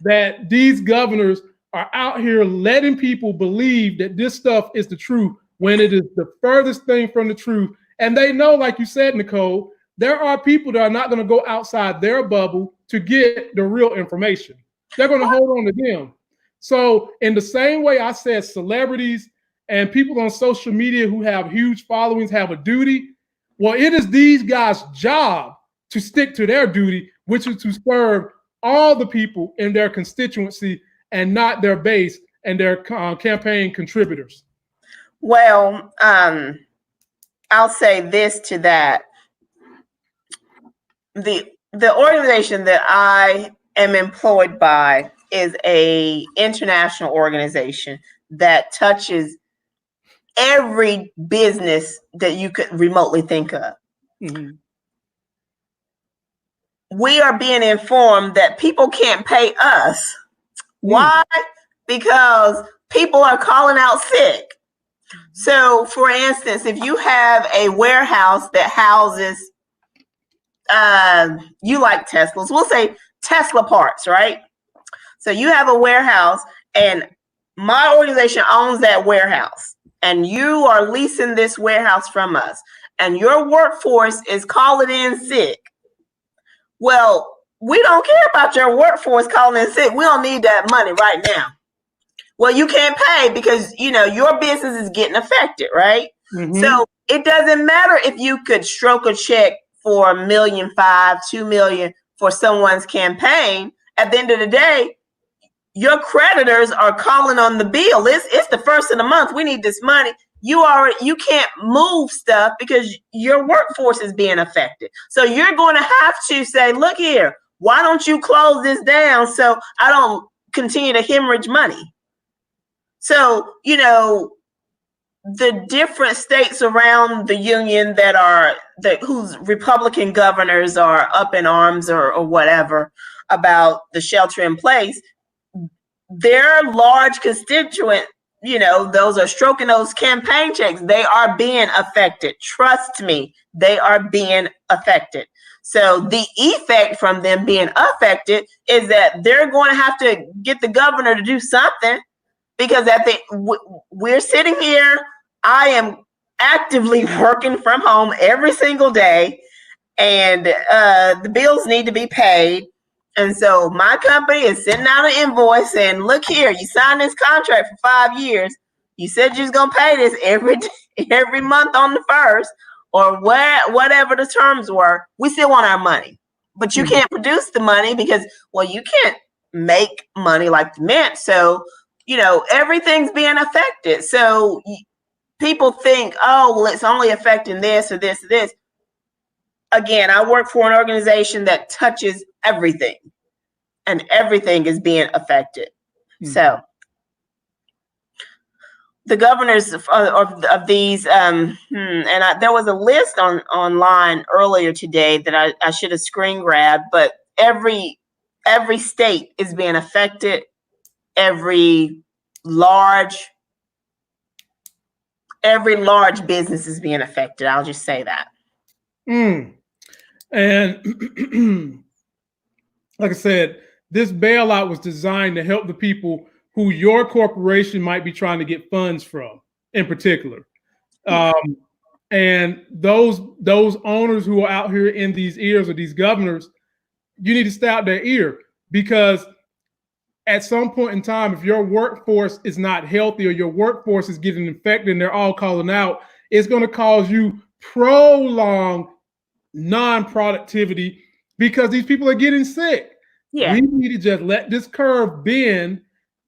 that these governors are out here letting people believe that this stuff is the truth, when it is the furthest thing from the truth. And they know, like you said, Nicole, there are people that are not going to go outside their bubble to get the real information. They're going to hold on to them. So in the same way I said celebrities and people on social media who have huge followings have a duty, well, it is these guys' job to stick to their duty, which is to serve all the people in their constituency and not their base and their campaign contributors. Well, I'll say this to that. The organization that I am employed by is a international organization that touches every business that you could remotely think of. Mm-hmm. We are being informed that people can't pay us. Why? Because people are calling out sick. So, for instance, if you have a warehouse that houses, you like Teslas, we'll say Tesla parts, right? So you have a warehouse and my organization owns that warehouse and you are leasing this warehouse from us and your workforce is calling in sick. Well, we don't care about your workforce calling in sick. We don't need that money right now. Well, you can't pay because, your business is getting affected, right? Mm-hmm. So it doesn't matter if you could stroke a check for $1.5 million, $2 million for someone's campaign. At the end of the day, your creditors are calling on the bill. It's the first of the month. We need this money. You can't move stuff because your workforce is being affected. So you're going to have to say, look here, why don't you close this down so I don't continue to hemorrhage money? So, the different states around the union whose Republican governors are up in arms or whatever about the shelter in place, their large constituent, those are stroking those campaign checks. They are being affected. Trust me, they are being affected. So the effect from them being affected is that they're going to have to get the governor to do something, because we're sitting here. I am actively working from home every single day, and the bills need to be paid. And so my company is sending out an invoice saying, look here, you signed this contract for 5 years. You said you was going to pay this every month on the 1st, or whatever the terms were. We still want our money. But you can't produce the money because, well, you can't make money like the Mint. So everything's being affected. So people think, oh, well, it's only affecting this or this or this. Again, I work for an organization that touches everything, and everything is being affected. Mm-hmm. So the governors of these, there was a list online earlier today that I should have screen grabbed, but every state is being affected. Every large business is being affected. I'll just say that. And like I said, this bailout was designed to help the people who your corporation might be trying to get funds from, in particular. And those owners who are out here in these ears, or these governors, you need to stay out their ear, because at some point in time, if your workforce is not healthy, or your workforce is getting infected and they're all calling out, it's going to cause you prolonged non-productivity, because these people are getting sick. Yeah. We need to just let this curve bend.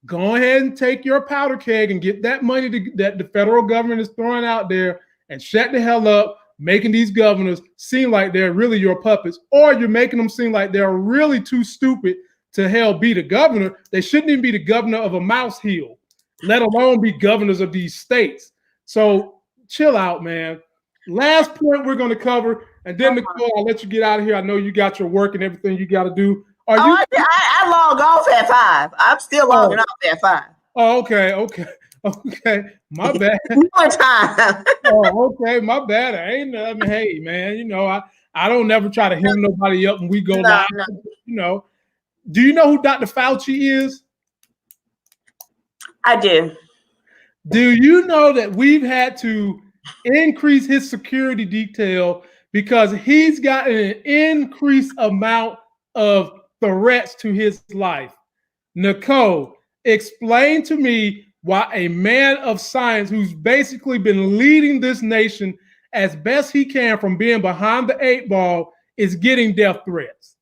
Go ahead and take your powder keg and get that money that the federal government is throwing out there, and shut the hell up, making these governors seem like they're really your puppets, or you're making them seem like they're really too stupid to hell be the governor. They shouldn't even be the governor of a mouse hill, let alone be governors of these states. So chill out, man. Last point we're going to cover, and then Nicole, I'll let you get out of here. I know you got your work and everything you got to do. I log off at 5. I'm still logging off at 5. Oh, okay. My bad. More time. Oh, okay. My bad. I ain't nothing. Hey, man, I don't never try to hem nobody up when we go live. No. Do you know who Dr. Fauci is? I do. Do you know that we've had to increase his security detail because he's got an increased amount of threats to his life? Nicole, explain to me why a man of science who's basically been leading this nation as best he can from being behind the 8 ball is getting death threats.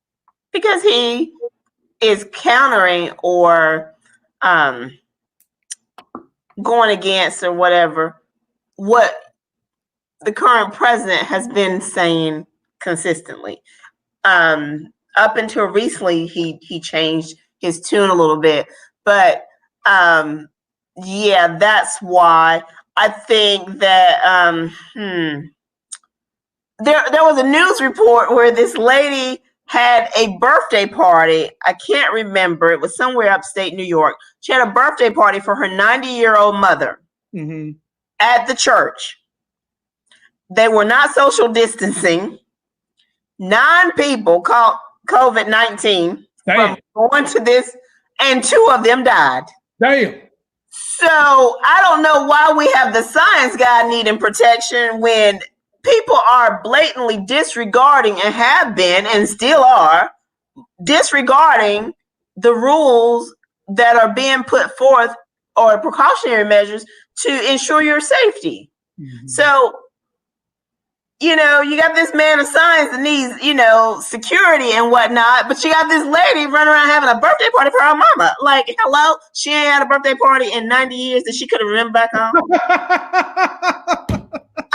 Because he is countering or going against or whatever what the current president has been saying consistently. Up until recently, he changed his tune a little bit, but yeah, that's why I think that there was a news report where this lady had a birthday party. I can't remember. It was somewhere upstate New York. She had a birthday party for her 90-year-old mother at the church. They were not social distancing. 9 people caught COVID-19 from going to this, and 2 of them died. Damn. So I don't know why we have the science guy needing protection when people are blatantly disregarding, and have been and still are disregarding, the rules that are being put forth, or precautionary measures to ensure your safety. So, you got this man of science that needs, security and whatnot, but you got this lady running around having a birthday party for her mama. Like, hello? She ain't had a birthday party in 90 years that she could have remembered back home.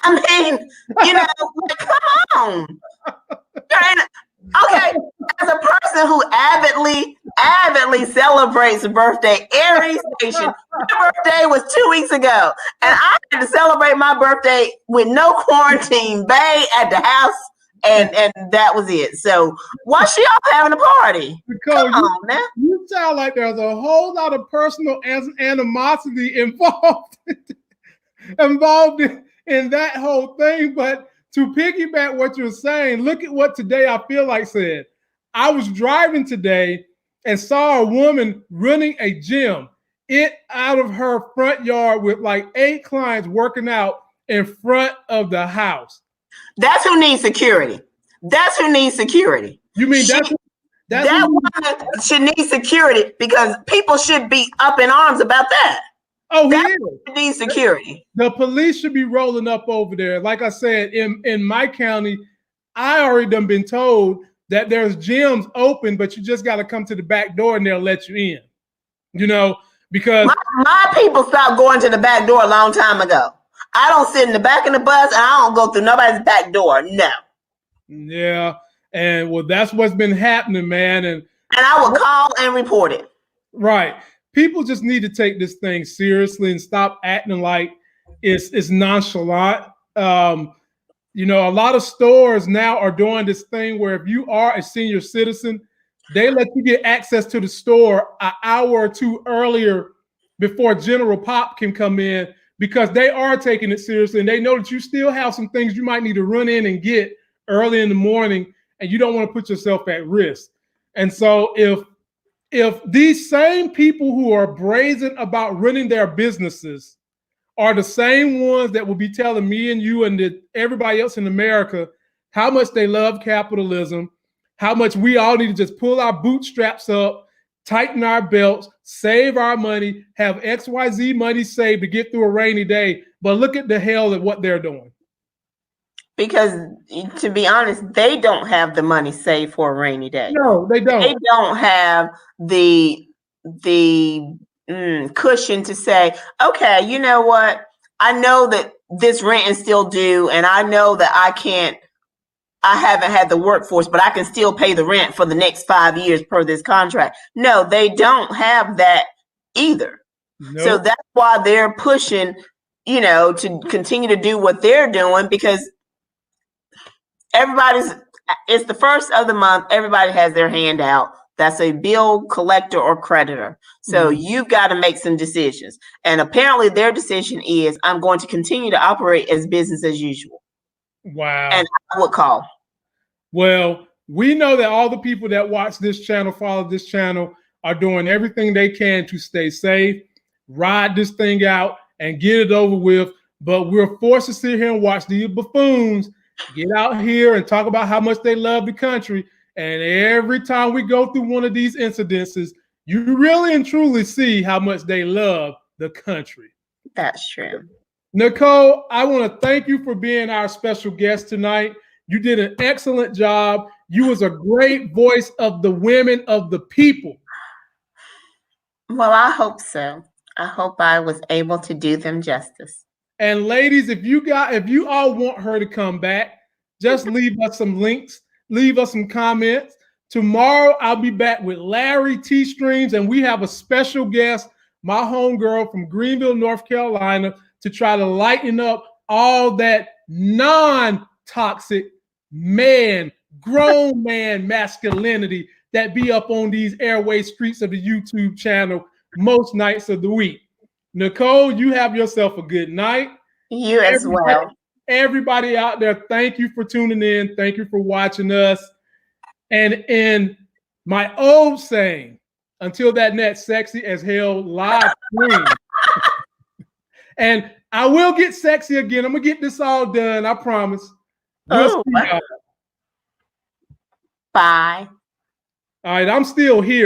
I mean, like, come on. Okay, as a person who avidly celebrates a birthday, Ari Station, my birthday was 2 weeks ago, and I had to celebrate my birthday with no quarantine, bae at the house, and that was it. So why she all having a party? Because come on, man. You sound like there's a whole lot of personal animosity involved in that whole thing. But to piggyback what you're saying, look at what Today I Feel Like said. I was driving today and saw a woman running a gym out of her front yard with like 8 clients working out in front of the house. That's who needs security. That's who needs security. You mean that woman should need security, because people should be up in arms about that. Oh, he needs security. The police should be rolling up over there. Like I said, in my county, I already done been told that there's gyms open, but you just got to come to the back door and they'll let you in. Because my people stopped going to the back door a long time ago. I don't sit in the back of the bus, and I don't go through nobody's back door. No. Yeah, and well, that's what's been happening, man. And I will call and report it. Right. People just need to take this thing seriously and stop acting like it's nonchalant. You know, a lot of stores now are doing this thing where if you are a senior citizen, they let you get access to the store an hour or two earlier before General Pop can come in, because they are taking it seriously and they know that you still have some things you might need to run in and get early in the morning, and you don't want to put yourself at risk. And so if these same people who are brazen about running their businesses are the same ones that will be telling me and you and everybody else in America how much they love capitalism, how much we all need to just pull our bootstraps up, tighten our belts, save our money, have XYZ money saved to get through a rainy day. But look at the hell at what they're doing. Because to be honest, they don't have the money saved for a rainy day. No, they don't. They don't have the cushion to say, okay, you know what? I know that this rent is still due, and I know that I haven't had the workforce, but I can still pay the rent for the next 5 years per this contract. No, they don't have that either. Nope. So that's why they're pushing, to continue to do what they're doing, because it's the first of the month. Everybody has their hand out. That's a bill collector or creditor. So you've got to make some decisions. And apparently their decision is, I'm going to continue to operate as business as usual. Wow. And I would call. Well, we know that all the people that watch this channel, follow this channel, are doing everything they can to stay safe, ride this thing out, and get it over with. But we're forced to sit here and watch these buffoons get out here and talk about how much they love the country. And every time we go through one of these incidences, you really and truly see how much they love the country. That's true. Nicole, I want to thank you for being our special guest tonight. You did an excellent job. You was a great voice of the women of the people. Well, I hope so. I hope I was able to do them justice. And ladies, if you all want her to come back, just leave us some links, leave us some comments. Tomorrow, I'll be back with Larry T. Streams, and we have a special guest, my homegirl from Greenville, North Carolina, to try to lighten up all that non-toxic grown man masculinity that be up on these airway streets of the YouTube channel most nights of the week. Nicole, you have yourself a good night. You as well. Everybody out there, thank you for tuning in. Thank you for watching us. And in my old saying, until that next sexy as hell live stream. And I will get sexy again. I'm going to get this all done. I promise. We'll Bye. all right, I'm still here.